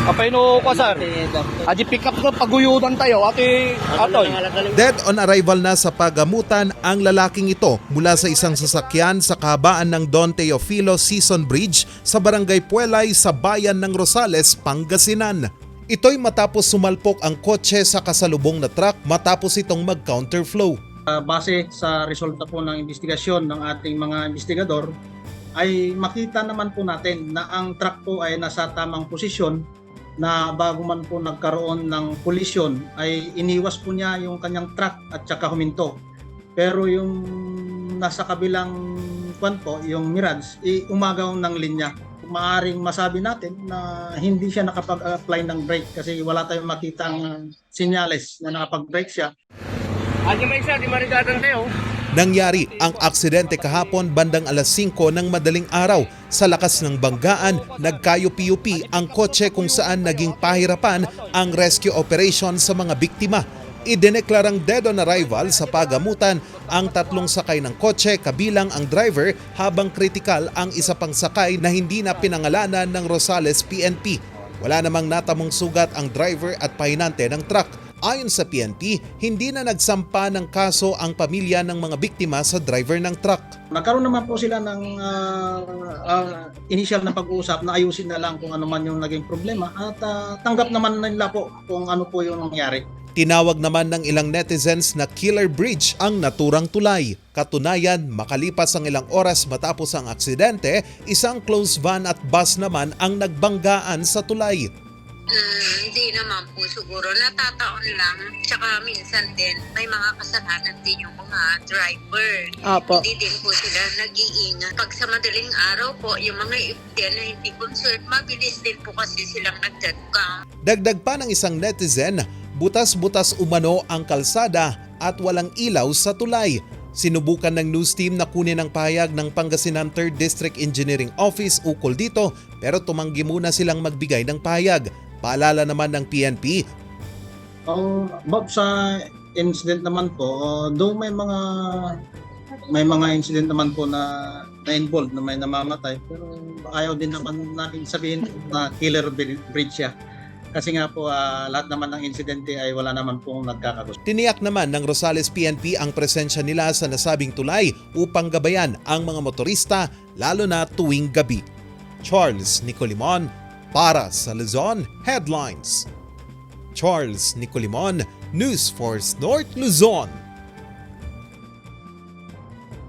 Apay no ko sir. Aji pick up ko paguyudan tayo ati atoy. Dead on arrival na sa pagamutan ang lalaking ito mula sa isang sasakyan sa kahabaan ng Don Teofilo Season Bridge sa Barangay Puelay sa bayan ng Rosales, Pangasinan. Ito'y matapos sumalpok ang kotse sa kasalubong na truck matapos itong mag-counterflow. Base sa resulta po ng investigasyon ng ating mga investigador, ay makita naman po natin na ang truck po ay nasa tamang posisyon na bago man po nagkaroon ng kolisyon ay iniwas po niya yung kanyang truck at saka huminto. Pero yung nasa kabilang kwan po, yung Mirage, umagaw ng linya. Maaring masabi natin na hindi siya nakapag-apply ng brake kasi wala tayong makitang sinyales na nakapag-brake siya. Aji may isa di marigatan tayo. Nangyari ang aksidente kahapon bandang alas 5 ng madaling araw. Sa lakas ng banggaan, nagkayupi-yupi ang kotse kung saan naging pahirapan ang rescue operation sa mga biktima. Idineklarang dead on arrival sa pagamutan ang 3 sakay ng kotse kabilang ang driver habang kritikal ang isa pang sakay na hindi na pinangalanan ng Rosales PNP. Wala namang natamong sugat ang driver at pahinante ng truck. Ayon sa PNP, hindi na nagsampa ng kaso ang pamilya ng mga biktima sa driver ng truck. Nagkaroon naman po sila ng initial na pag-uusap na ayusin na lang kung ano man yung naging problema at tanggap naman nila po kung ano po yung nangyari. Tinawag naman ng ilang netizens na killer bridge ang naturang tulay. Katunayan, makalipas ang ilang oras matapos ang aksidente, isang closed van at bus naman ang nagbanggaan sa tulay. Hindi naman po siguro. Natataon lang. Tsaka minsan din, may mga kasalanan din yung mga driver. Opo. Hindi din po sila nag-iingat. Pag sa madaling araw po, yung mga iftel na hindi concerned, mabilis din po kasi silang nagdadukang. Dagdag pa ng isang netizen, butas-butas umano ang kalsada at walang ilaw sa tulay. Sinubukan ng news team na kunin ang pahayag ng Pangasinan 3rd District Engineering Office ukol dito pero tumanggi muna silang magbigay ng pahayag. Paalala naman ng PNP. Bob, sa incident naman po, though may mga incident naman po na involved na may namamatay, pero ayaw din naman natin sabihin na killer bridge siya. Kasi nga po lahat naman ng insidente ay wala naman pong nagkakagusto. Tiniyak naman ng Rosales PNP ang presensya nila sa nasabing tulay upang gabayan ang mga motorista lalo na tuwing gabi. Charles Nicolimon para sa Luzon Headlines. Charles Nicolimon, News Force North Luzon.